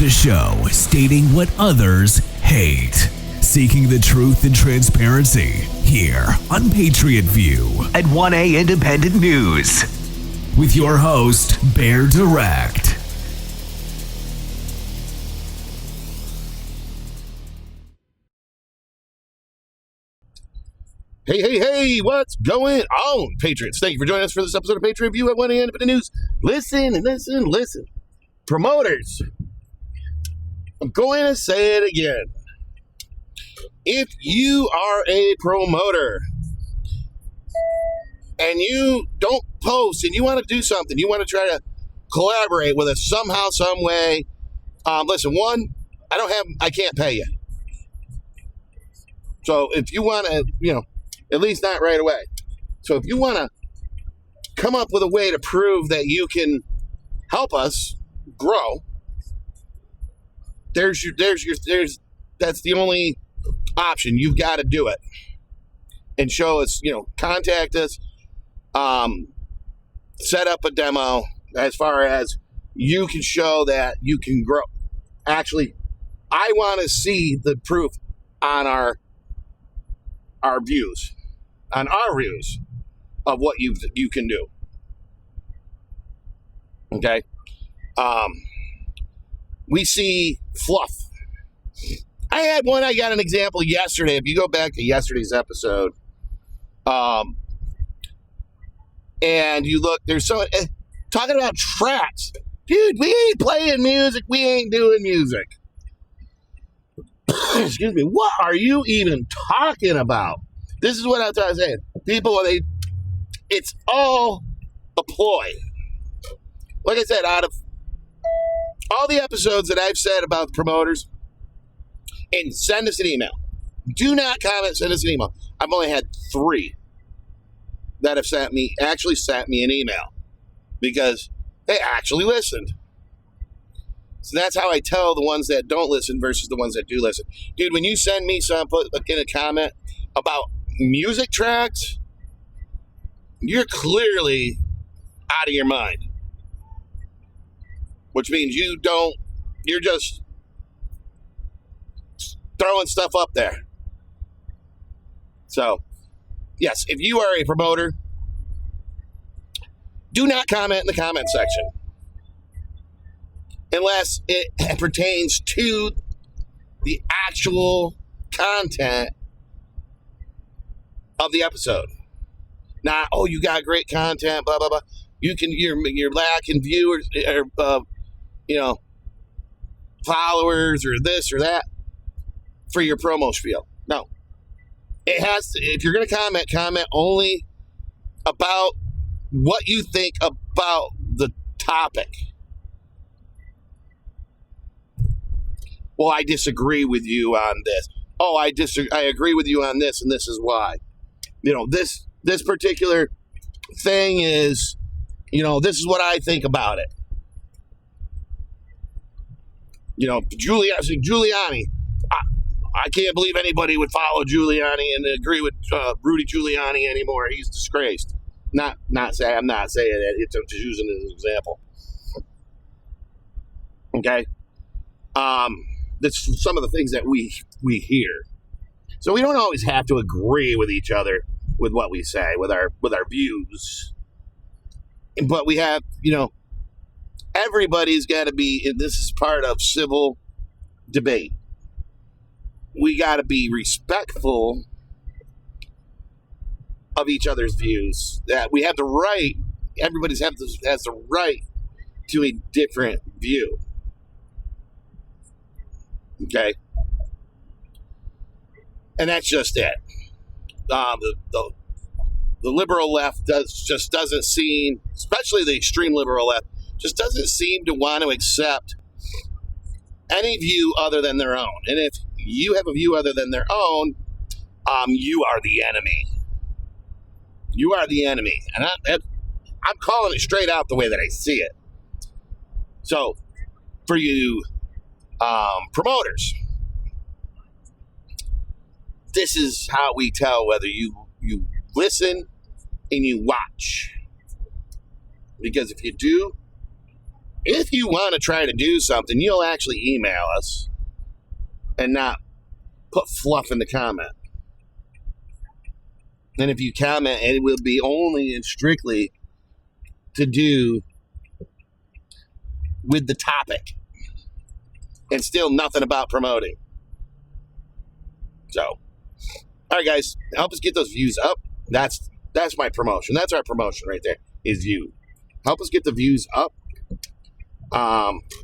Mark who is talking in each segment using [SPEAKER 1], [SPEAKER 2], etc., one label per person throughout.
[SPEAKER 1] a show stating what others hate. Seeking the truth and transparency here on Patriot View
[SPEAKER 2] at 1A Independent News.
[SPEAKER 1] With your host, Bear Direct.
[SPEAKER 3] Hey, what's going on, Patriots? Thank you for joining us for this episode of Patriot View at 1A Independent News. Listen. Promoters, I'm going to say it again. If you are a promoter and you don't post and you want to do something, you want to try to collaborate with us somehow, some way, listen, one, I can't pay you. So if you want to, at least not right away. So if you want to come up with a way to prove that you can help us grow, that's the only option. You've got to do it and show us, contact us, set up a demo as far as you can show that you can grow. Actually, I want to see the proof on our views of what you can do. Okay. We see fluff. I got an example yesterday. If you go back to yesterday's episode, and you look, there's so talking about tracks. Dude, we ain't playing music. We ain't doing music. Excuse me. What are you even talking about? This is what I'm trying to say. People, it's all a ploy. Like I said, out of all the episodes that I've said about the promoters, and send us an email. Do not comment, send us an email. I've only had 3 that have sent me an email because they actually listened. So that's how I tell the ones that don't listen versus the ones that do listen. Dude, when you send me put in a comment about music tracks, you're clearly out of your mind. Which means you're just throwing stuff up there. So, yes, if you are a promoter, do not comment in the comment section unless it pertains to the actual content of the episode. Not, you got great content, blah, blah, blah. You're lacking viewers or, followers or this or that for your promo spiel. No. It has to, if you're going to comment only about what you think about the topic. Well, I disagree with you on this. I agree with you on this, and this is why. This particular thing is, this is what I think about it. Giuliani. I can't believe anybody would follow Giuliani and agree with Rudy Giuliani anymore. He's disgraced. I'm not saying that. I'm just using it as an example. Okay. That's some of the things that we hear. So we don't always have to agree with each other with what we say, with our views. But we have, everybody's got to be, and this is part of civil debate. We got to be respectful of each other's views. That we have the right, everybody has the right to a different view. Okay? And that's just it. The liberal left doesn't seem, especially the extreme liberal left, just doesn't seem to want to accept any view other than their own. And if you have a view other than their own, you are the enemy. You are the enemy. And I'm calling it straight out the way that I see it. So, for you promoters, this is how we tell whether you listen and you watch. Because if you do, if you want to try to do something, you'll actually email us and not put fluff in the comment. And if you comment, it will be only and strictly to do with the topic and still nothing about promoting. So, all right, guys, help us get those views up. That's my promotion. That's our promotion right there, is you. Help us get the views up.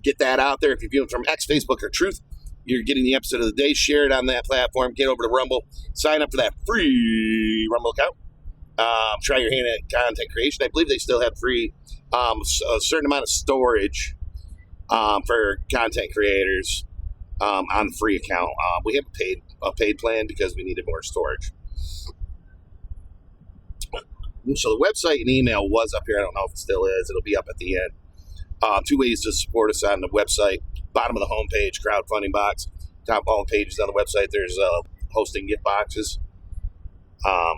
[SPEAKER 3] Get that out there. If you're viewing from X, Facebook, or Truth, you're getting the episode of the day. Share it on that platform. Get over to Rumble. Sign up for that free Rumble account. Try your hand at content creation. I believe they still have free, a certain amount of storage for content creators on the free account. We have a paid plan because we needed more storage. So the website and email was up here. I don't know if it still is. It'll be up at the end. 2 ways to support us on the website. Bottom of the homepage, crowdfunding box. Top all pages on the website, there's hosting gift boxes.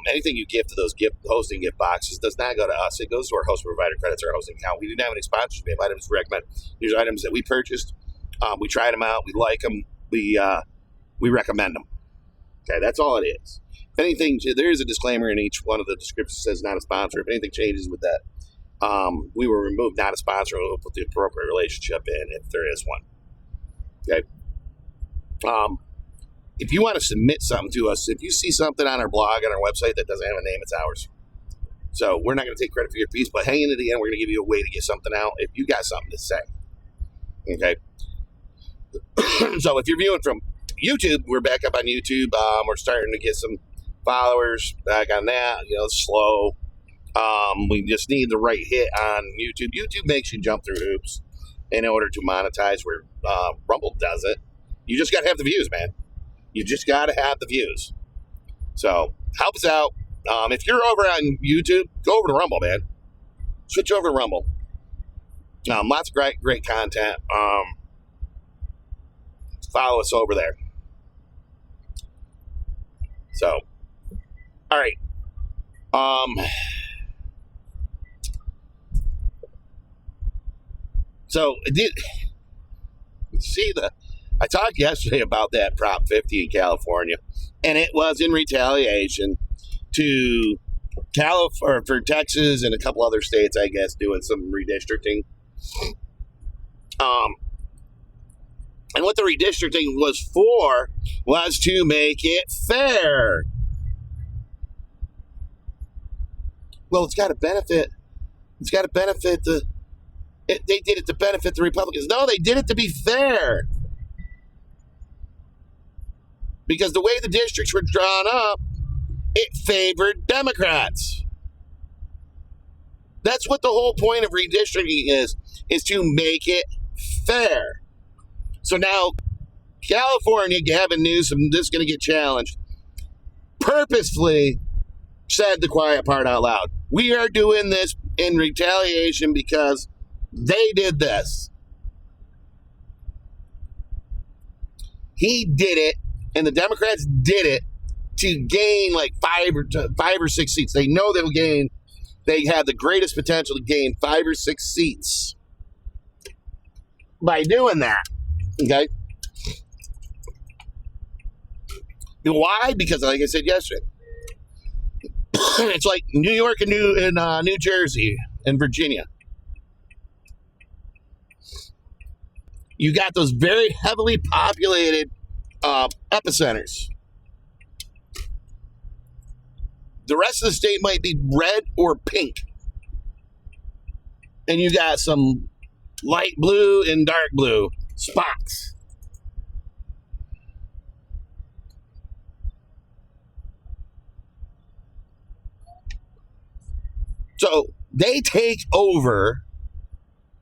[SPEAKER 3] Anything you give to those hosting gift boxes does not go to us. It goes to our host provider credits, our hosting account. We didn't have any sponsors. We have items to recommend. These are items that we purchased. We tried them out. We like them. We recommend them. Okay, that's all it is. If anything, there is a disclaimer in each one of the descriptions that says not a sponsor. If anything changes with that, we will remove not a sponsor and we'll put the appropriate relationship in if there is one. Okay. If you want to submit something to us, if you see something on our blog, on our website that doesn't have a name, it's ours. So we're not going to take credit for your piece, but hanging to the end, we're going to give you a way to get something out if you got something to say. Okay. So if you're viewing from YouTube, we're back up on YouTube. We're starting to get some followers back on that. It's slow. We just need the right hit on YouTube. YouTube makes you jump through hoops in order to monetize, where Rumble doesn't. You just got to have the views, man. You just got to have the views. So help us out. If you're over on YouTube, go over to Rumble, man. Switch over to Rumble. Lots of great content. Follow us over there. So, all right. So I talked yesterday about that Prop 50 in California, and it was in retaliation to for Texas and a couple other states, I guess, doing some redistricting. And what the redistricting was for was to make it fair. Well, it's got to benefit they did it to benefit the Republicans. No, they did it to be fair. Because the way the districts were drawn up, it favored Democrats. That's what the whole point of redistricting is to make it fair. So now, California, Gavin Newsom, this is going to get challenged, purposefully said the quiet part out loud. We are doing this in retaliation because they did this. He did it, and the Democrats did it to gain like five or six seats. They know they'll gain. They have the greatest potential to gain 5 or 6 seats by doing that. Okay. Why? Because, like I said yesterday, it's like New York and New Jersey and Virginia. You got those very heavily populated epicenters. The rest of the state might be red or pink. And you got some light blue and dark blue spots. So they take over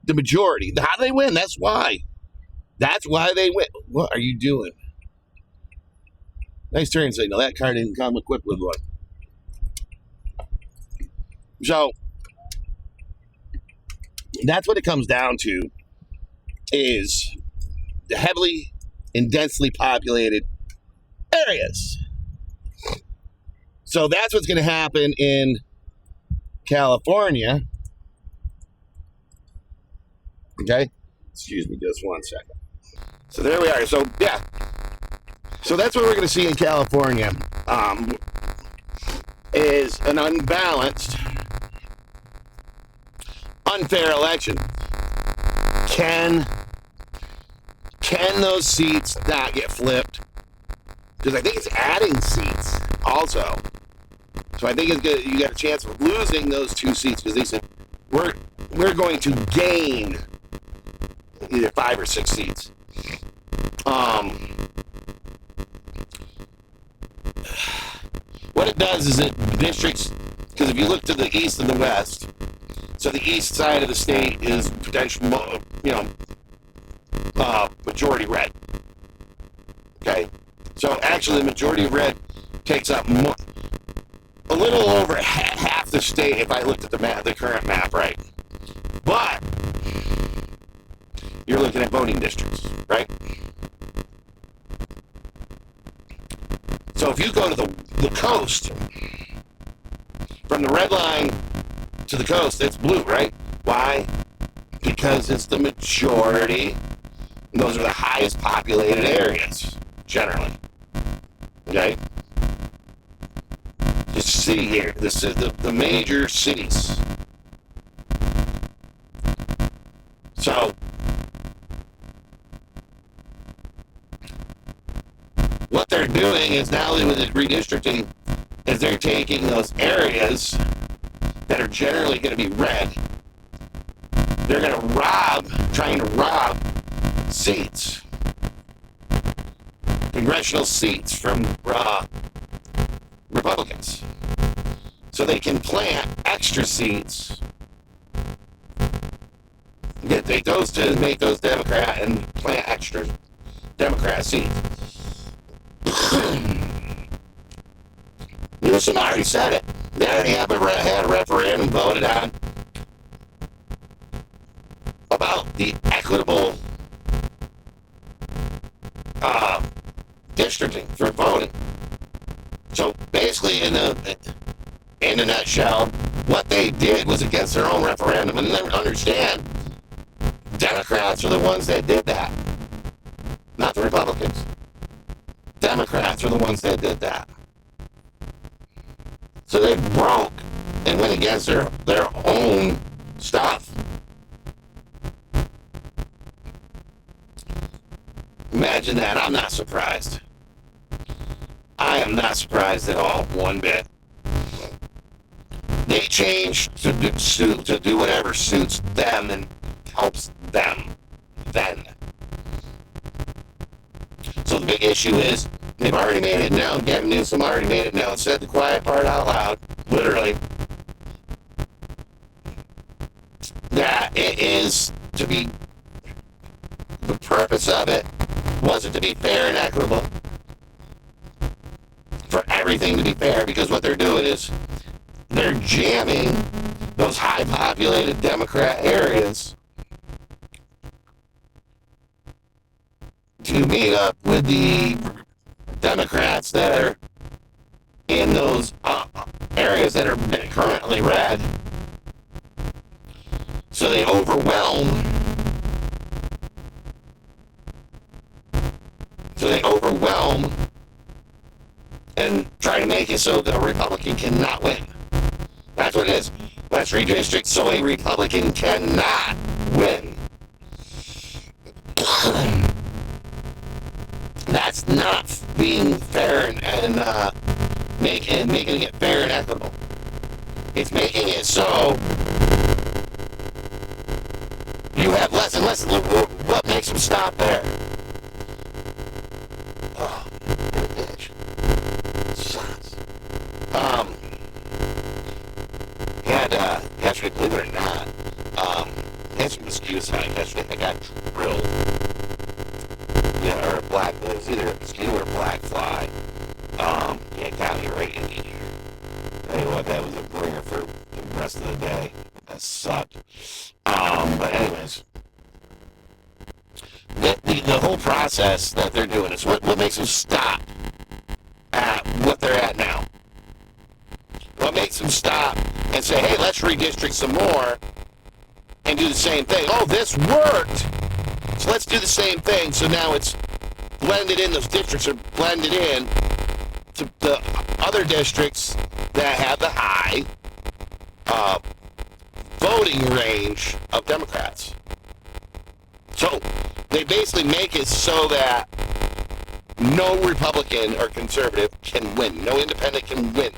[SPEAKER 3] the majority. How do they win? That's why. That's why they win. What are you doing? Nice turn signal. That car didn't come equipped with one. So that's what it comes down to, is the heavily and densely populated areas. So that's what's going to happen in California. Okay? Excuse me just one second. So there we are. So, yeah. So that's what we're going to see in California, is an unbalanced, unfair election. Can those seats not get flipped? Because I think it's adding seats also. So I think it's good. You got a chance of losing those 2 seats because they said we're going to gain either 5 or 6 seats. What it does is it districts, because if you look to the east and the west, so the east side of the state is potential, majority red. Okay, so actually the majority of red takes up a little over half the state if I looked at the map, the current map, right? But you're looking at voting districts, right? So if you go to the coast, from the red line to the coast, it's blue, right? Why? Because it's the majority. And those are the highest populated areas, generally. Okay? Just see here. This is the major cities. So, what they're doing is not only with the redistricting, is they're taking those areas that are generally going to be red. They're going to trying to rob seats, congressional seats from Republicans, so they can plant extra seats. Take those to make those Democrat and plant extra Democrat seats. Newsom already said it. They already had a referendum voted on about the equitable districting for voting. So basically, in a nutshell, what they did was against their own referendum. And then understand, Democrats are the ones that did that, not the Republicans. Democrats are the ones that did that. So they broke and went against their own stuff. Imagine that. I'm not surprised. I am not surprised at all, one bit. They changed to do whatever suits them and helps them then. So the big issue is, they've already made it known, Gavin Newsom already made it known, said the quiet part out loud, literally, that it is to be, the purpose of it wasn't to be fair and equitable, for everything to be fair, because what they're doing is, they're jamming those high populated Democrat areas to meet up with the Democrats that are in those areas that are currently red. So they overwhelm. And try to make it so the Republican cannot win. That's what it is. Let's redistrict so a Republican cannot win. That's not being fair and making it fair and equitable. It's making it so you have less and less. What makes them stop there? Oh, bitch. Sucks. Yesterday, believe it or not, had some mosquitoes yesterday. I got drilled. Or it was either a mosquito or a black fly. It got me right in here. Tell you what, that was a bringer for the rest of the day. That sucked. But anyways, the whole process that they're doing is what makes them stop at what they're at now. What makes them stop and say, hey, let's redistrict some more and do the same thing. Oh, this worked. So let's do the same thing. So now it's blended in. Those districts are blended in to the other districts that have the high voting range of Democrats. So they basically make it so that no Republican or conservative can win. No independent can win.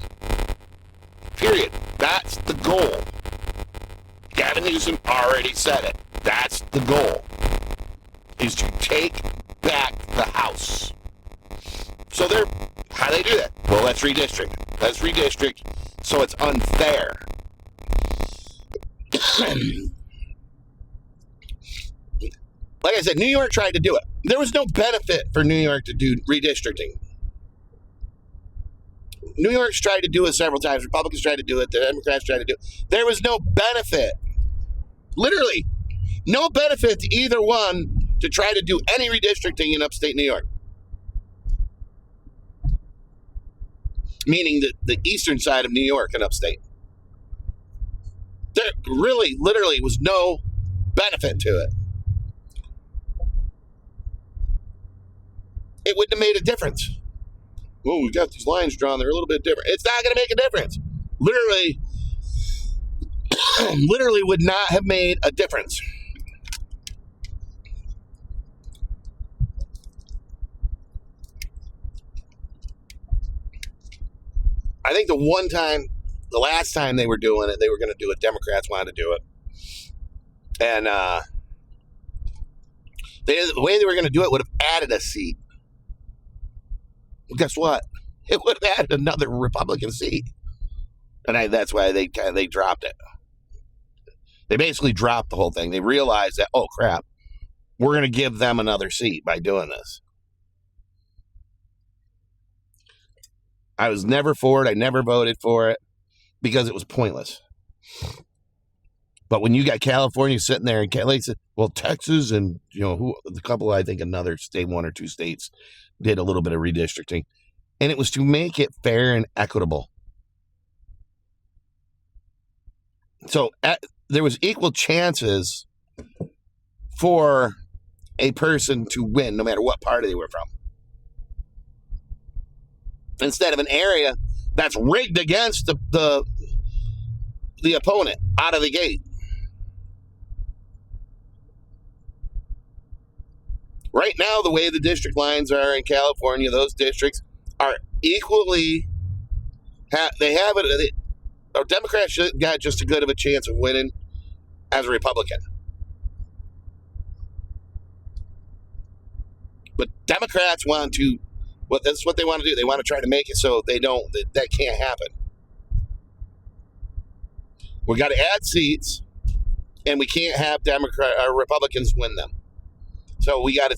[SPEAKER 3] Period. That's the goal. Gavin Newsom already said it. That's the goal. Is to take back the House. So how do they do that? Well, let's redistrict. Let's redistrict so it's unfair. Like I said, New York tried to do it. There was no benefit for New York to do redistricting. New York's tried to do it several times. Republicans tried to do it. The Democrats tried to do it. There was no benefit. Literally, no benefit to either one to try to do any redistricting in upstate New York. Meaning the eastern side of New York and upstate. There really, literally was no benefit to it. It wouldn't have made a difference. Oh, we've got these lines drawn. They're a little bit different. It's not going to make a difference. Literally would not have made a difference. I think the last time they were doing it, they were going to do it. Democrats wanted to do it. And the way they were going to do it would have added a seat. Well, guess what? It would have added another Republican seat. And that's why they dropped it. They basically dropped the whole thing. They realized that, oh, crap, we're going to give them another seat by doing this. I was never for it. I never voted for it because it was pointless. But when you got California sitting there and like said, well, Texas and a couple, I think another state, one or two states did a little bit of redistricting, and it was to make it fair and equitable. So there was equal chances for a person to win, no matter what party they were from. Instead of an area that's rigged against the opponent out of the gate. Right now, the way the district lines are in California, those districts are equally, they have it, a Democrat got just as good of a chance of winning as a Republican. But Democrats want to, that's what they want to do. They want to try to make it so that can't happen. We got to add seats, and we can't have Republicans win them. So we got to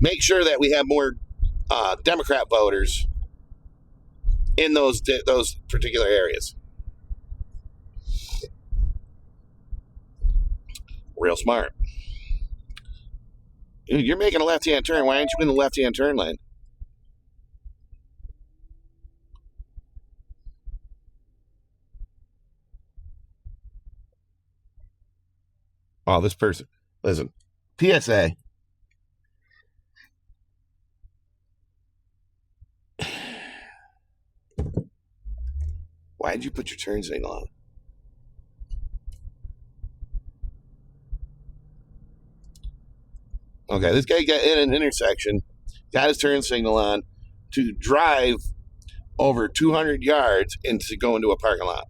[SPEAKER 3] make sure that we have more Democrat voters in those particular areas. Real smart. You're making a left-hand turn. Why aren't you in the left-hand turn lane? Oh, this person. Listen. PSA. Why did you put your turn signal on? Okay, this guy got in an intersection, got his turn signal on to drive over 200 yards and to go into a parking lot.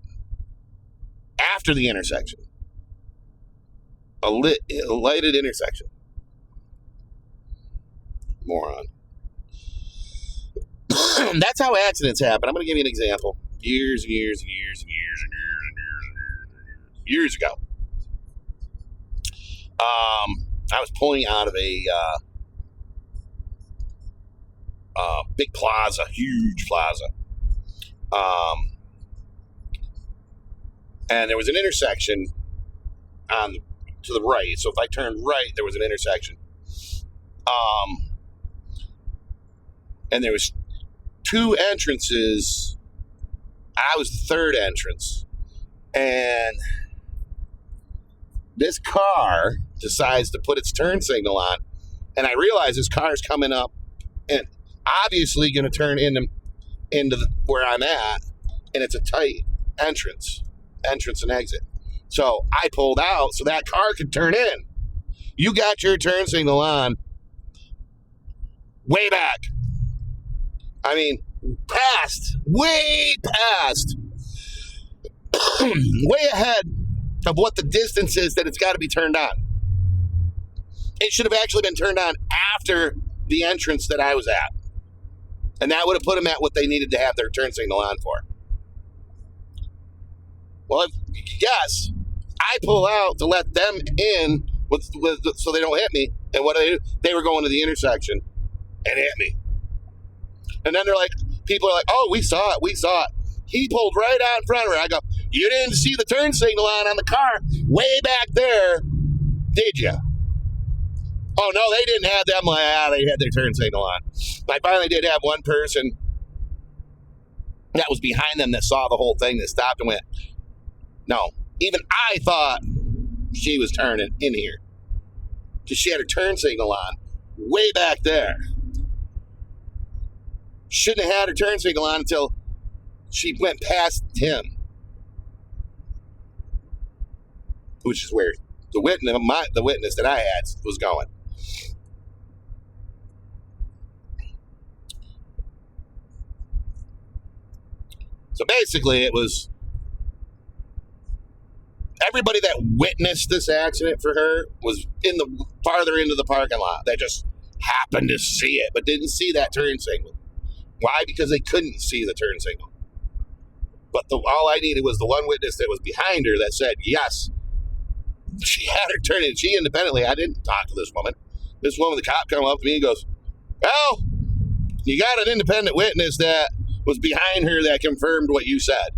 [SPEAKER 3] After the intersection. A lighted intersection. Moron. That's how accidents happen. I'm going to give you an example. Years ago. I was pulling out of a big plaza, huge plaza. And there was an intersection to the right. So if I turned right, there was an intersection. And there was two entrances. I was the third entrance. And this car decides to put its turn signal on. And I realize this car is coming up and obviously going to turn into where I'm at. And it's a tight entrance and exit. So I pulled out so that car could turn in. You got your turn signal on way back. I mean, way past, way ahead of what the distance is that it's got to be turned on. It should have actually been turned on after the entrance that I was at. And that would have put them at what they needed to have their turn signal on for. Well, yes, I pull out to let them in so they don't hit me. And what do? They were going to the intersection and hit me. And then people are like, oh, we saw it. He pulled right out in front of her. I go, you didn't see the turn signal on the car way back there, did you? Oh, no, they didn't have them. They had their turn signal on. I finally did have one person that was behind them that saw the whole thing that stopped and went, no, even I thought she was turning in here. Because she had her turn signal on way back there. Shouldn't have had her turn signal on until she went past him. Which is where the witness that I had was going. So basically it was everybody that witnessed this accident for her was farther into the parking lot. They just happened to see it, but didn't see that turn signal. Why? Because they couldn't see the turn signal. But all I needed was the one witness that was behind her that said, yes, she had her turn in. She independently, I didn't talk to this woman. This woman, the cop come up to me and goes, well, you got an independent witness that was behind her that confirmed what you said.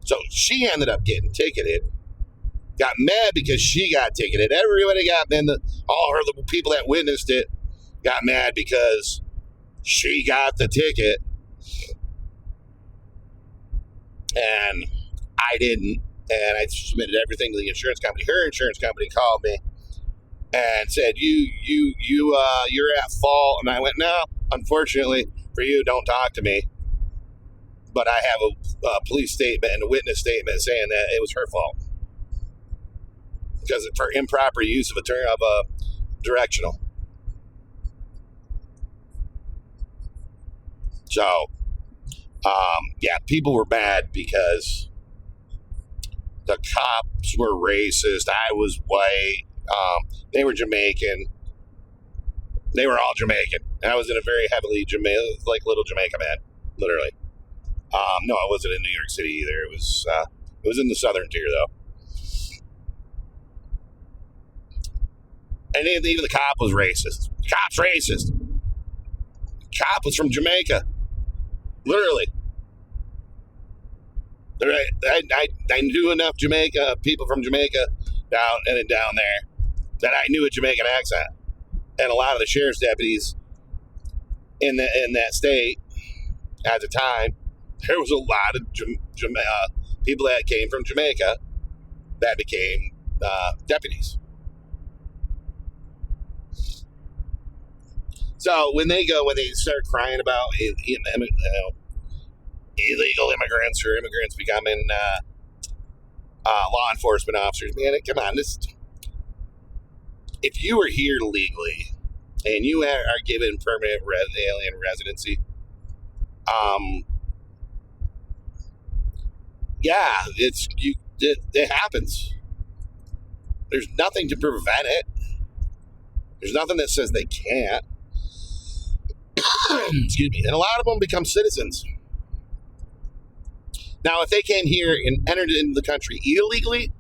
[SPEAKER 3] So she ended up getting ticketed. Got mad because she got ticketed. Everybody got mad. All the people that witnessed it got mad because she got the ticket. And I didn't. And I submitted everything to the insurance company. Her insurance company called me and said, you're at fault. And I went, no, unfortunately for you, don't talk to me. But I have a police statement and a witness statement saying that it was her fault. Because for improper use of a directional. So, people were mad because the cops were racist. I was white. They were Jamaican. They were all Jamaican. And I was in a very heavily Jamaican, like little Jamaica man, literally. No, I wasn't in New York City either. It was in the southern tier though. And even the cop was racist. The cop's racist. The cop was from Jamaica. Literally. I knew enough people from Jamaica down there that I knew a Jamaican accent. And a lot of the sheriff's deputies in that state at the time, there was a lot of people that came from Jamaica that became deputies. So when they start crying about illegal immigrants or immigrants becoming law enforcement officers, man, come on, if you are here legally and you are given permanent alien residency, it happens. There's nothing to prevent it. There's nothing that says they can't. Excuse me. And a lot of them become citizens. Now, if they came here and entered into the country illegally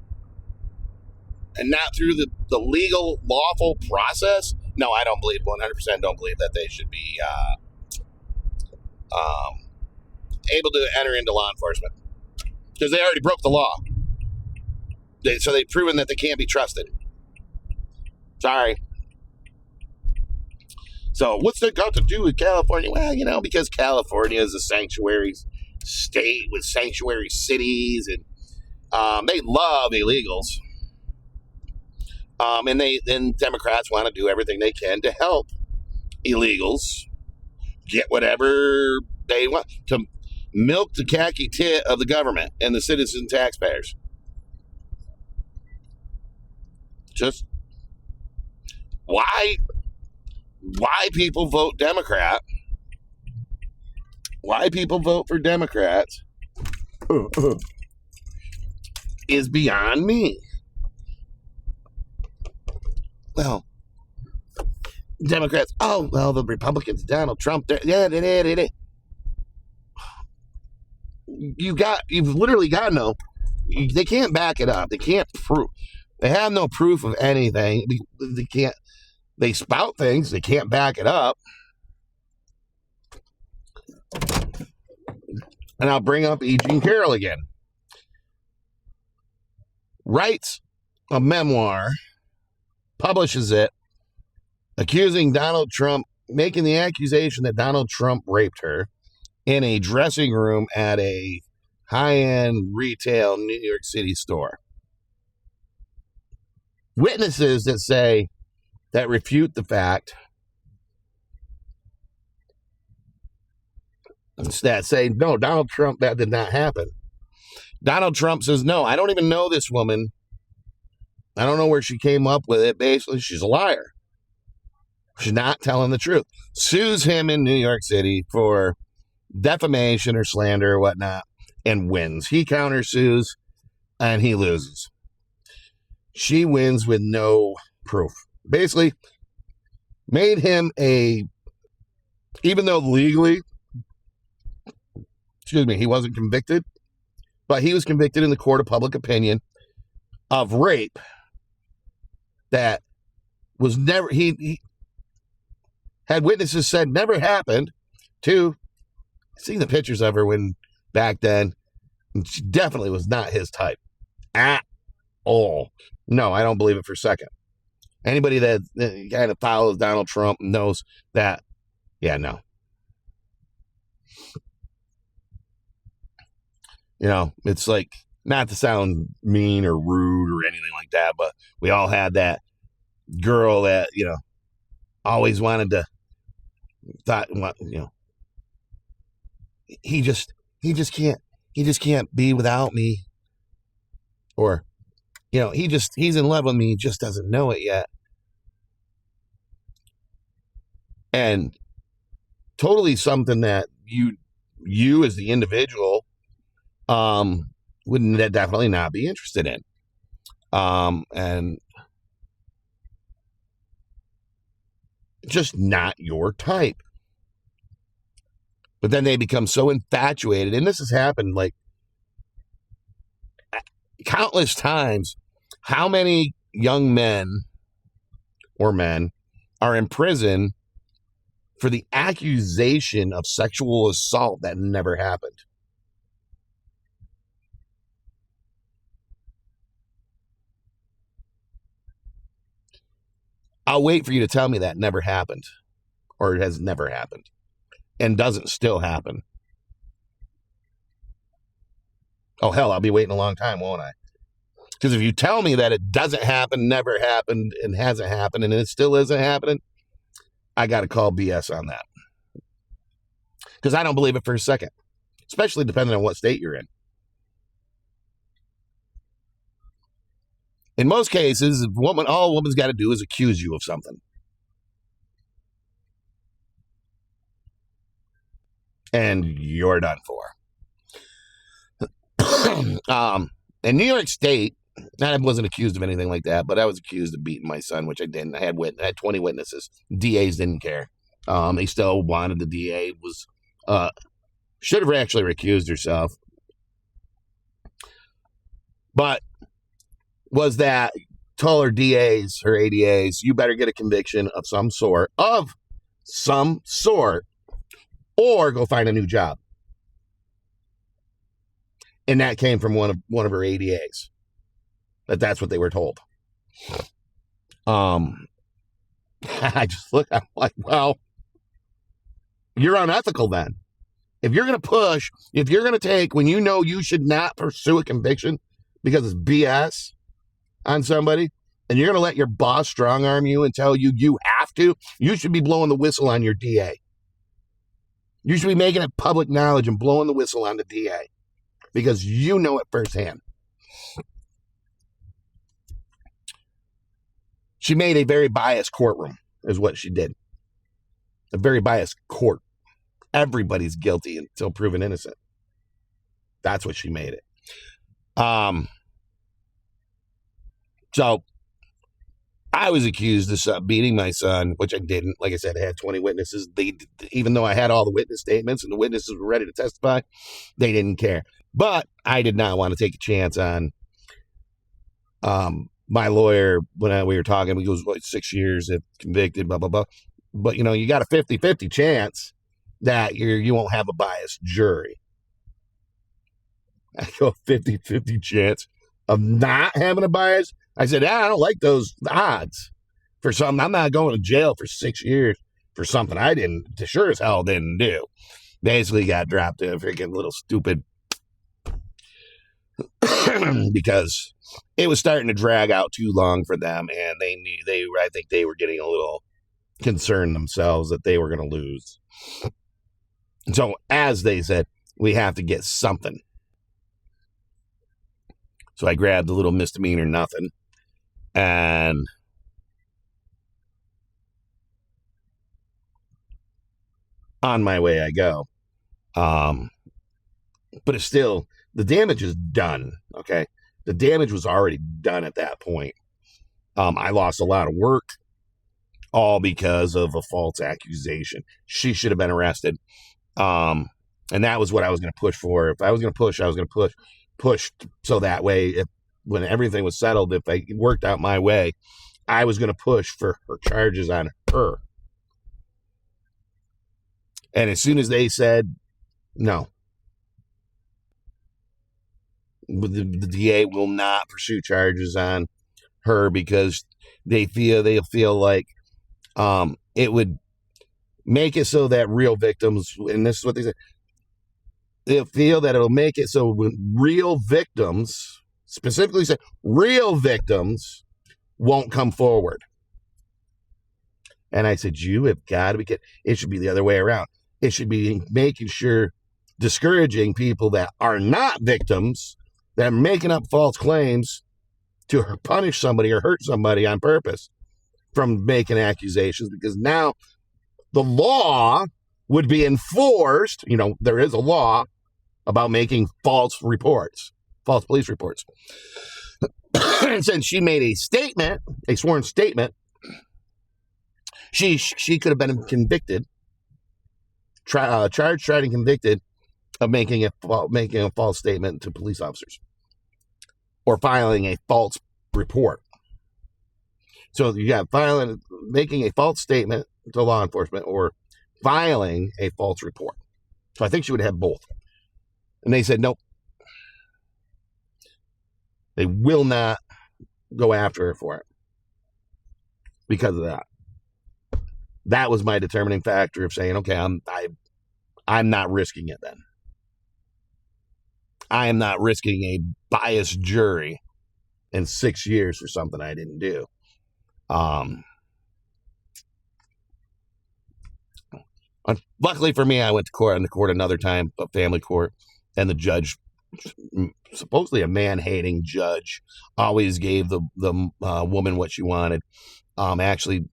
[SPEAKER 3] and not through the legal, lawful process, no, I don't believe, 100% don't believe that they should be able to enter into law enforcement. Because they already broke the law. So they've proven that they can't be trusted. Sorry. So what's that got to do with California? Well, because California is a sanctuary state with sanctuary cities, and they love illegals. And Democrats want to do everything they can to help illegals get whatever they want, to milk the khaki tit of the government and the citizen taxpayers. Just why people vote Democrat, why people vote for Democrats is beyond me. Well, Democrats, oh, well, the Republicans, Donald Trump, you've literally got they can't back it up. They can't prove, they have no proof of anything. They spout things, they can't back it up. And I'll bring up E. Jean Carroll again. Writes a memoir, publishes it, accusing Donald Trump, making the accusation that Donald Trump raped her in a dressing room at a high-end retail New York City store. Witnesses that refute the fact, that say, no, Donald Trump, that did not happen. Donald Trump says, no, I don't even know this woman. I don't know where she came up with it. Basically, she's a liar. She's not telling the truth. Sues him in New York City for defamation or slander or whatnot and wins. He countersues and he loses. She wins with no proof. Basically, made him even though legally, he wasn't convicted, but he was convicted in the court of public opinion of rape that was never, he had witnesses said never happened. To see the pictures of her when back then, she definitely was not his type at all. No, I don't believe it for a second. Anybody that kind of follows Donald Trump knows that, yeah, no. It's like, not to sound mean or rude or anything like that, but we all had that girl that, always wanted to, he just can't be without me. Or, he's in love with me, he just doesn't know it yet. And totally something that you as the individual, would definitely not be interested in. And just not your type. But then they become so infatuated, and this has happened like countless times. How many young men or men are in prison for the accusation of sexual assault that never happened? I'll wait for you to tell me that never happened, or it has never happened and doesn't still happen. Oh, hell, I'll be waiting a long time, won't I? Because if you tell me that it doesn't happen, never happened, and hasn't happened, and it still isn't happening, I got to call BS on that. Because I don't believe it for a second, especially depending on what state you're in. In most cases, all a woman's got to do is accuse you of something. And you're done for. In New York State, I wasn't accused of anything like that, but I was accused of beating my son, which I didn't. I had 20 witnesses. DAs didn't care. They still wanted the DA should have actually recused herself. But was that told her DAs, her ADAs, you better get a conviction of some sort, or go find a new job. And that came from one of her ADAs. That's what they were told. I just look, I'm like, well, you're unethical then. if you're going to take, when you know you should not pursue a conviction because it's BS on somebody, and you're going to let your boss strong arm you and tell you you have to, you should be blowing the whistle on your DA. You should be making it public knowledge and blowing the whistle on the DA because you know it firsthand. She made a very biased courtroom, is what she did. A very biased court. Everybody's guilty until proven innocent. That's what she made it. So I was accused of beating my son, which I didn't. Like I said, I had 20 witnesses. Even though I had all the witness statements and the witnesses were ready to testify, they didn't care. But I did not want to take a chance on my lawyer. When we were talking, he goes, 6 years if convicted, blah, blah, blah. But, you got a 50-50 chance that you won't have a biased jury. I go 50-50 chance of not having a bias. I said, I don't like those odds for something. I'm not going to jail for 6 years for something I sure as hell didn't do. Basically got dropped to a freaking little stupid because it was starting to drag out too long for them. And I think they were getting a little concerned themselves that they were going to lose. So as they said, we have to get something. So I grabbed the little misdemeanor nothing. And on my way I go. But it's still, the damage is done, okay? The damage was already done at that point. I lost a lot of work, all because of a false accusation. She should have been arrested. And that was what I was going to push for. If I was going to push, I was going to push so that way, when everything was settled, if it worked out my way, I was going to push for her charges on her. And as soon as they said, no, the DA will not pursue charges on her because they'll feel like it would make it so that real victims, and this is what they said, they'll feel that it'll make it so when real victims, specifically say real victims, won't come forward. And I said, you have got to be kidding. It should be the other way around. It should be making sure, discouraging people that are not victims, that are making up false claims to punish somebody or hurt somebody on purpose from making accusations, because now the law would be enforced. There is a law about making false police reports. And since she made a sworn statement, she could have been convicted, charged, tried, and convicted of making a false statement to police officers or filing a false report. So you got making a false statement to law enforcement or filing a false report. So I think she would have both. And they said, nope. They will not go after her for it because of that. That was my determining factor of saying, okay, I'm not risking it then. I am not risking a biased jury in 6 years for something I didn't do. Luckily for me, I went to court another time, a family court, and the judge, supposedly a man-hating judge, always gave the woman what she wanted. Actually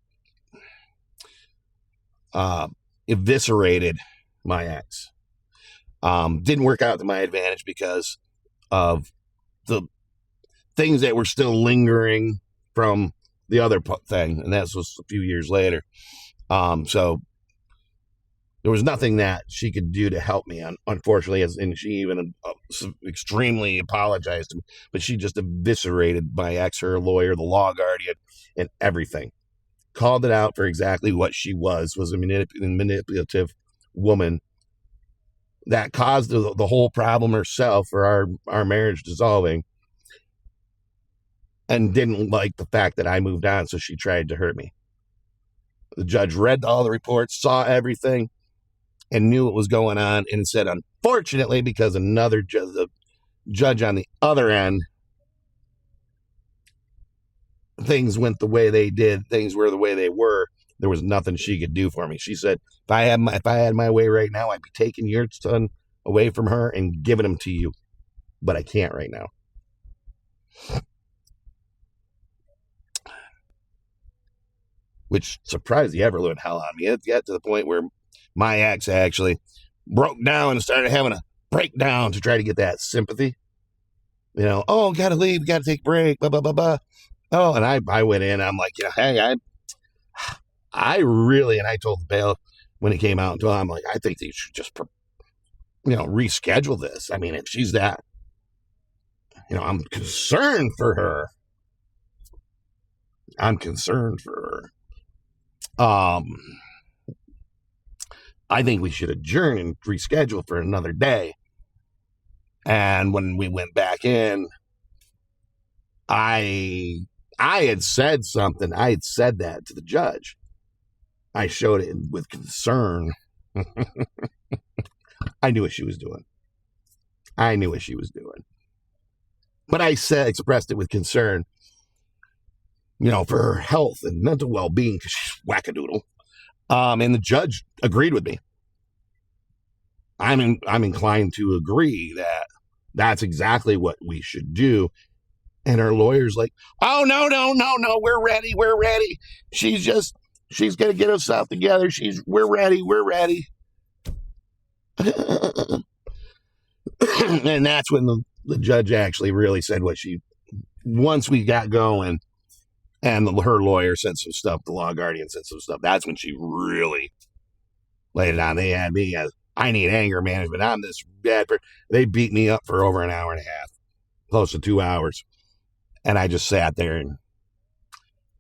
[SPEAKER 3] eviscerated my ex. Didn't work out to my advantage because of the things that were still lingering from the other thing, and that was a few years later. So there was nothing that she could do to help me, unfortunately, and she even extremely apologized to me, but she just eviscerated my ex, her lawyer, the law guardian, and everything. Called it out for exactly what she was a manipulative woman that caused the whole problem herself for our marriage dissolving, and didn't like the fact that I moved on, so she tried to hurt me. The judge read all the reports, saw everything, and knew what was going on and said, unfortunately, because another judge on the other end, things went the way they did, things were the way they were, there was nothing she could do for me. She said, if I had my way right now, I'd be taking your son away from her and giving him to you. But I can't right now. Which surprised the ever-living hell out of me. It got to the point where my ex actually broke down and started having a breakdown to try to get that sympathy. You know, oh, gotta leave, gotta take a break, blah, blah, blah, blah. Oh, and I went in, I'm like, hey, I really, and I told the bailiff when it came out, I'm like, I think they should just, reschedule this. I mean, if she's that, I'm concerned for her. I think we should adjourn and reschedule for another day. And when we went back in, I had said something. I had said that to the judge. I showed it with concern. I knew what she was doing. But I expressed it with concern, for her health and mental well-being, because she's wackadoodle. And the judge agreed with me. I'm inclined to agree that that's exactly what we should do. And her lawyer's like, oh, no, we're ready. She's going to get herself together. We're ready. And that's when the judge actually really said once we got going and her lawyer said some stuff, the law guardian said some stuff, that's when she really laid it on. They had me as, I need anger management. I'm this bad person. They beat me up for over an hour and a half, close to 2 hours. And I just sat there and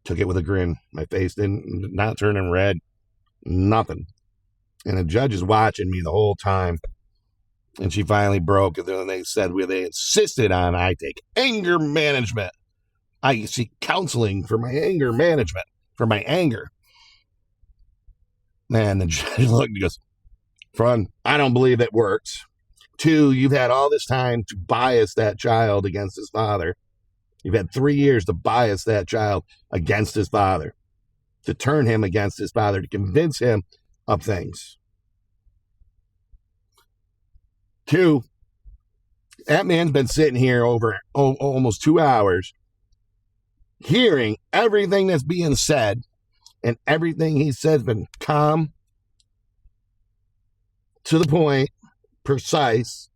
[SPEAKER 3] took it with a grin. My face not turning red, nothing. And the judge is watching me the whole time. And she finally broke. And then they said, they insisted on I take anger management. I seek counseling for my anger management, for my anger. And the judge looked and goes, Fron, I don't believe it works. 2, you've had all this time to bias that child against his father. You've had 3 years to bias that child against his father, to turn him against his father, to convince him of things. 2, that man's been sitting here over almost 2 hours, hearing everything that's being said, and everything he said has been calm, to the point, precise,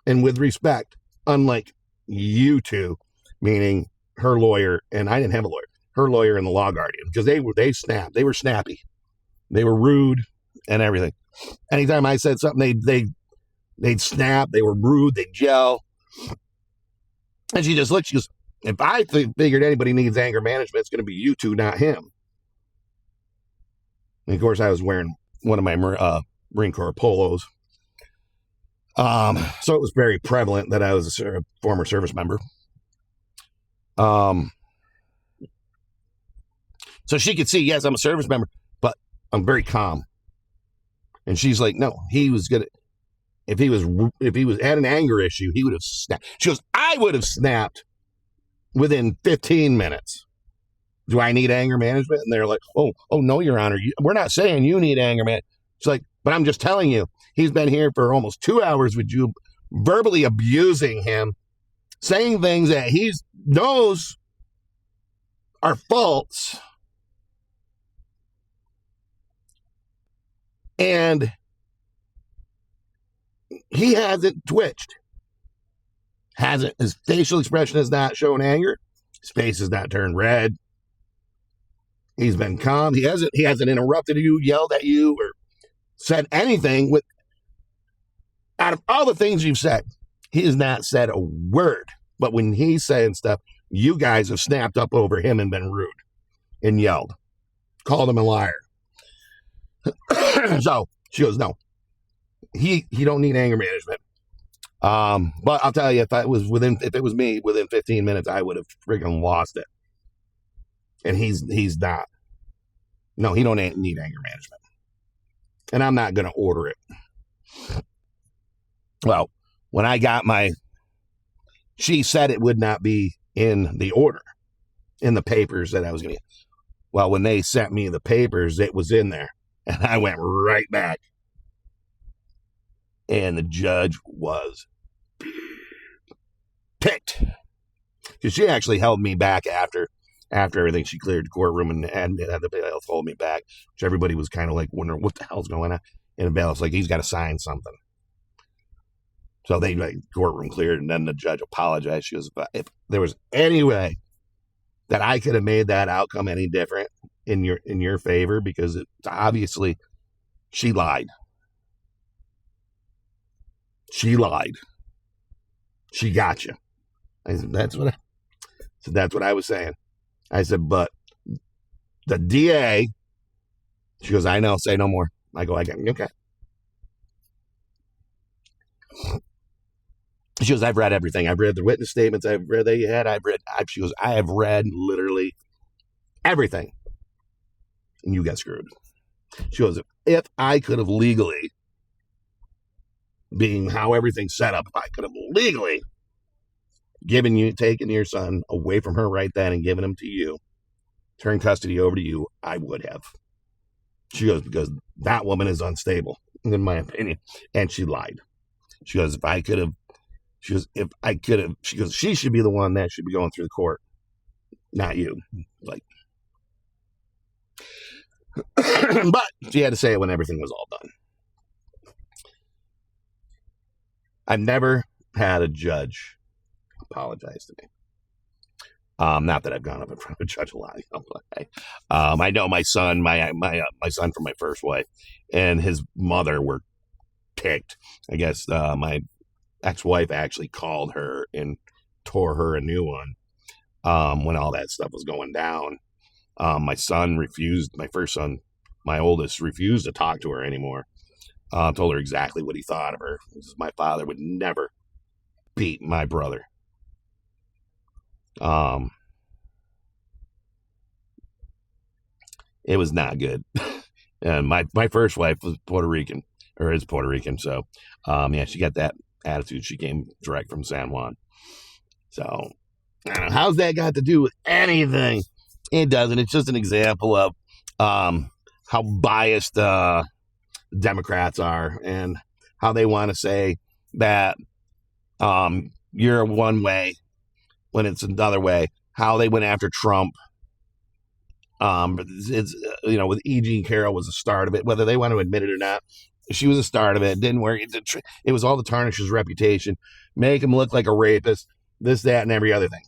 [SPEAKER 3] and with respect, unlike you two, meaning her lawyer, and I didn't have a lawyer, her lawyer and the law guardian, because they snapped. They were snappy. They were rude and everything. Anytime I said something, they'd snap. They were rude. They'd yell. And she just looked. She goes, if I figured anybody needs anger management, it's going to be you two, not him. And of course, I was wearing one of my Marine Corps polos. So it was very prevalent that I was a former service member. So she could see, yes, I'm a service member, but I'm very calm. And she's like, no, he was gonna, if he was at an anger issue, he would have snapped. She goes, I would have snapped within 15 minutes. Do I need anger management? And they're like, oh no, Your Honor, we're not saying you need anger management. It's like, but I'm just telling you, he's been here for almost 2 hours with you, verbally abusing him, saying things that he knows are false. And he hasn't twitched. His facial expression has not shown anger. His face has not turned red. He's been calm. He hasn't interrupted you, yelled at you, or said anything out of all the things you've said. He has not said a word. But when he's saying stuff, you guys have snapped up over him and been rude and yelled, called him a liar. So she goes, no, he don't need anger management. But I'll tell you, if it was me, within 15 minutes, I would have freaking lost it. And he's not. No, he don't need anger management. and I'm not going to order it. Well, when I got she said it would not be in the order, in the papers that I was going to get. Well, when they sent me the papers, it was in there. And I went right back. And the judge was picked. Because she actually held me back after everything. She cleared the courtroom and had the bailiff hold me back. Which everybody was kind of like wondering what the hell's going on. And the bailiff's like, he's got to sign something. So they courtroom cleared, and then the judge apologized. She goes, if there was any way that I could have made that outcome any different in your favor, because obviously she lied. She lied. She got you. I said, that's what I was saying. I said, but the DA, she goes, I know, say no more. I go, okay. She goes, I've read everything. I've read the witness statements. I've read that you had. She goes, I have read literally everything. And you got screwed. She goes, if I could have legally, being how everything's set up, if I could have legally taken your son away from her right then and given him to you, turned custody over to you, I would have. She goes, because that woman is unstable, in my opinion. And she lied. She goes, she goes, she should be the one that should be going through the court, not you. Like, but she had to say it when everything was all done. I've never had a judge apologize to me. Not that I've gone up in front of a judge a lot. I know my son, my son from my first wife, and his mother were ticked. I guess my ex-wife actually called her and tore her a new one when all that stuff was going down. My son refused, my first son, my oldest, refused to talk to her anymore. Told her exactly what he thought of her. My father would never beat my brother. It was not good. And my first wife was Puerto Rican, or is Puerto Rican. So, yeah, she got that attitude. She came direct from San Juan. So, I don't know, how's that got to do with anything? It doesn't. It's just an example of how biased Democrats are, and how they want to say that you're one way when it's another way. How they went after Trump. It's with E. Jean Carroll was the start of it, whether they want to admit it or not. She was the start of it. It didn't work. It was all to tarnish his reputation, make him look like a rapist, this, that, and every other thing.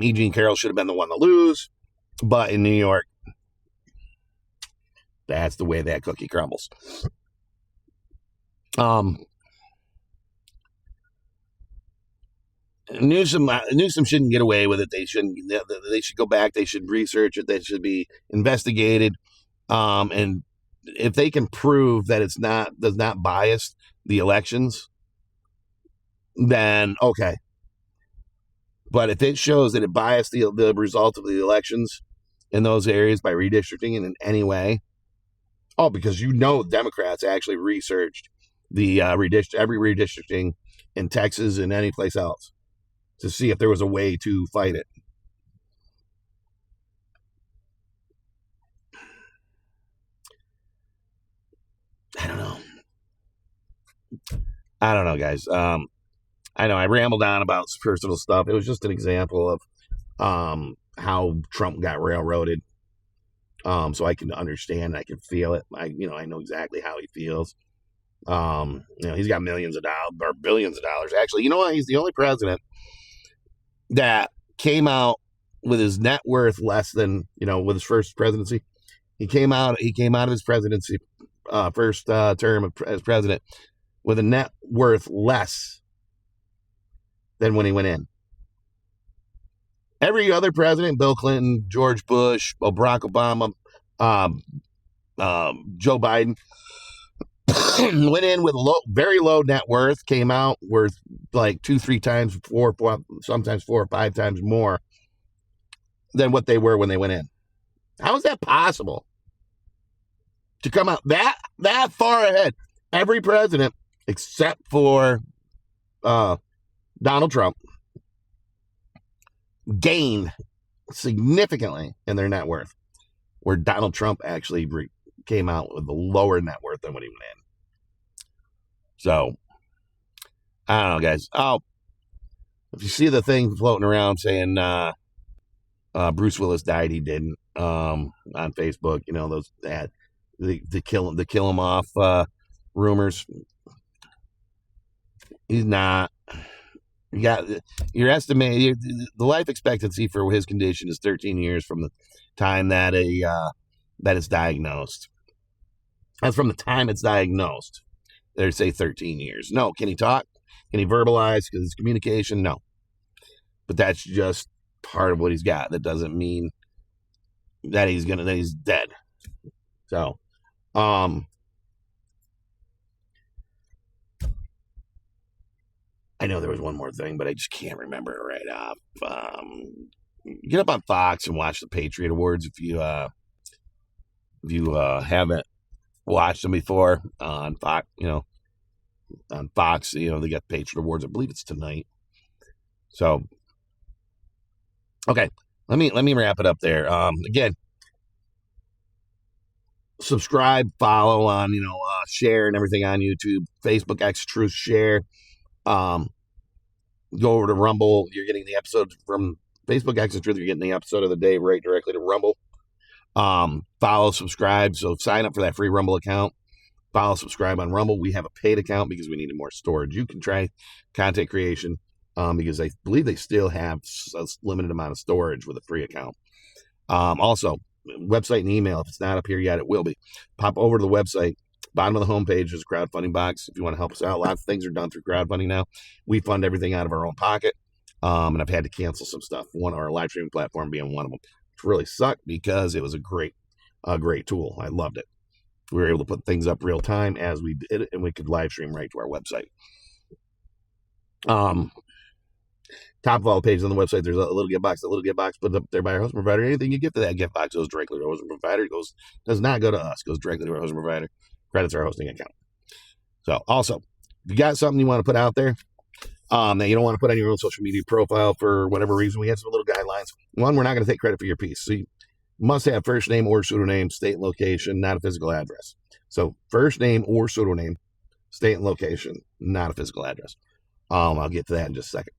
[SPEAKER 3] E. Jean Carroll should have been the one to lose, but in New York, that's the way that cookie crumbles. Newsom shouldn't get away with it. They should go back. They should research it. They should be investigated. And if they can prove that does not bias the elections, then okay. But if it shows that it biased the result of the elections in those areas by redistricting in any way, because Democrats actually researched the every redistricting in Texas and any place else to see if there was a way to fight it. I don't know, guys. I know I rambled on about personal stuff. It was just an example of how Trump got railroaded. So I can understand, I can feel it. I know exactly how he feels. He's got millions of dollars or billions of dollars. Actually, he's the only president that came out with his net worth less than, with his first presidency. He came out of his presidency, first term as president, with a net worth less than when he went in. Every other president, Bill Clinton, George Bush, Barack Obama, Joe Biden, went in with very low net worth, came out worth like 2-3 times, sometimes 4 or 5 times more than what they were when they went in. How is that possible? To come out that that far ahead. Every president except for Donald Trump gained significantly in their net worth, where Donald Trump actually came out with a lower net worth than what he went in. So, I don't know, guys. Oh, if you see the thing floating around saying Bruce Willis died, he didn't. On Facebook, you know, those that the kill him off rumors. He's not. You got your estimate. The life expectancy for his condition is 13 years from the time that that it's diagnosed. That's from the time it's diagnosed. They say 13 years. No, can he talk? Can he verbalize? Because his communication, no. But that's just part of what he's got. That doesn't mean that he's dead. So, I know there was one more thing, but I just can't remember it right off. Get up on Fox and watch the Patriot Awards if you haven't watched them before on Fox. You know, on Fox, you know, they got Patriot Awards. I believe it's tonight. So, okay, let me wrap it up there. Again, subscribe, follow on, share and everything on YouTube, Facebook, X Truth, share. Go over to Rumble. You're getting the episode from Facebook, X Truth. You're getting the episode of the day right directly to Rumble. Follow, subscribe. So sign up for that free Rumble account. Follow, subscribe on Rumble. We have a paid account because we needed more storage. You can try content creation because I believe they still have a limited amount of storage with a free account. Also, website and email. If it's not up here yet, it will be. Pop over to the website. Bottom of the homepage is a crowdfunding box. If you want to help us out, lots of things are done through crowdfunding now. We fund everything out of our own pocket. And I've had to cancel some stuff. One of our live streaming platform being one of them, which really sucked because it was a great tool. I loved it. We were able to put things up real time as we did it, and we could live stream right to our website. Top of all the pages on the website, there's a little gift box. The little gift box put up there by our hosting provider. Anything you give to that gift box goes directly to our hosting provider. Does not go to us. Goes directly to our hosting provider. Credits our hosting account. So, also, if you got something you want to put out there that you don't want to put on your own social media profile for whatever reason, we have some little guidelines. One, we're not going to take credit for your piece. So you must have first name or pseudonym, state and location, not a physical address. So first name or pseudonym, state and location, not a physical address. I'll get to that in just a second.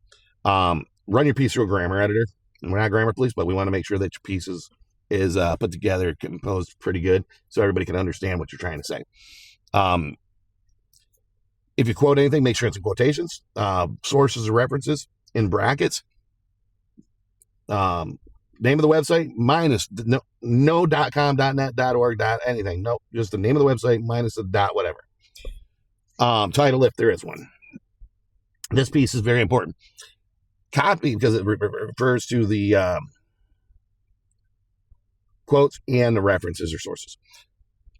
[SPEAKER 3] Run your piece through a grammar editor. And we're not grammar police, but we want to make sure that your piece is put together, composed pretty good, so everybody can understand what you're trying to say. If you quote anything, make sure it's in quotations, sources or references in brackets. Name of the website minus no .com, .net, .org, anything. No, just the name of the website minus the dot whatever. Title if there is one. This piece is very important. Copy, because it refers to the quotes and the references or sources.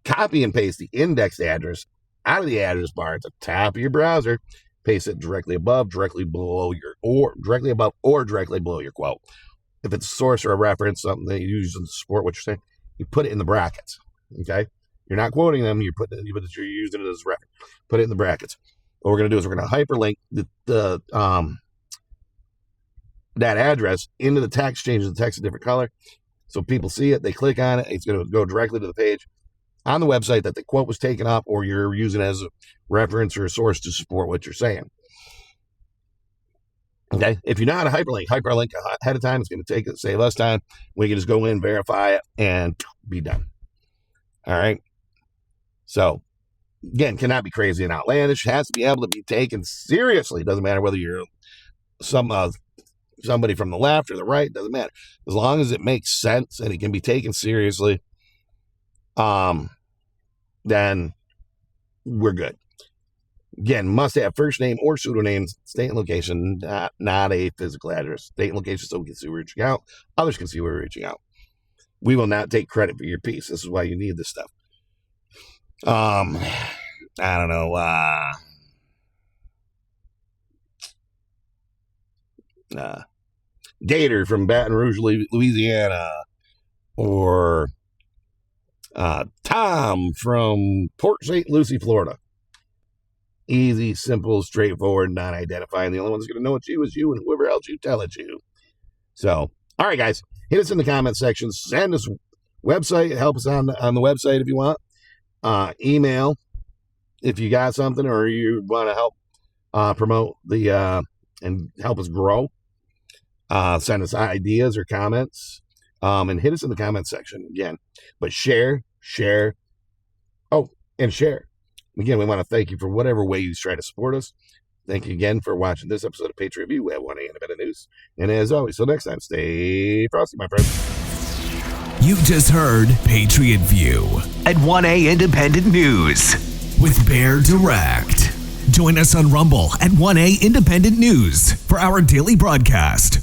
[SPEAKER 3] Copy and paste the index address out of the address bar at the top of your browser. Paste it directly above, directly below directly above or directly below your quote. If it's a source or a reference, something that you use to support what you're saying, you put it in the brackets. Okay, you're not quoting them; you're using it as a reference. Put it in the brackets. What we're going to do is we're going to hyperlink that address into the text, change the text a different color, so people see it. They click on it; it's going to go directly to the page on the website that the quote was taken up, or you're using it as a reference or a source to support what you're saying. Okay, if you know how to hyperlink ahead of time. It's going to save us time. We can just go in, verify it, and be done. All right. So, again, cannot be crazy and outlandish. Has to be able to be taken seriously. Doesn't matter whether you're somebody from the left or the right. Doesn't matter. As long as it makes sense and it can be taken seriously, then we're good. Again, must have first name or pseudonym, state and location, not a physical address. State and location so we can see we're reaching out. Others can see we're reaching out. We will not take credit for your piece. This is why you need this stuff. I don't know. Gator from Baton Rouge, Louisiana, or Tom from Port St. Lucie, Florida. Easy, simple, straightforward, non-identifying. The only one that's going to know it's you is you, and whoever else you tell it's you. So, all right, guys, hit us in the comment section. Send us website. Help us on the website if you want. Email if you got something or you want to help promote the and help us grow. Send us ideas or comments. And hit us in the comment section again. But share. Oh, and share. Again, we want to thank you for whatever way you try to support us. Thank you again for watching this episode of Patriot View at 1A Independent News. And as always, till next time, stay frosty, my friends.
[SPEAKER 1] You just heard Patriot View
[SPEAKER 2] At 1A Independent News.
[SPEAKER 1] with Bear Direct. Join us on Rumble at 1A Independent News for our daily broadcast.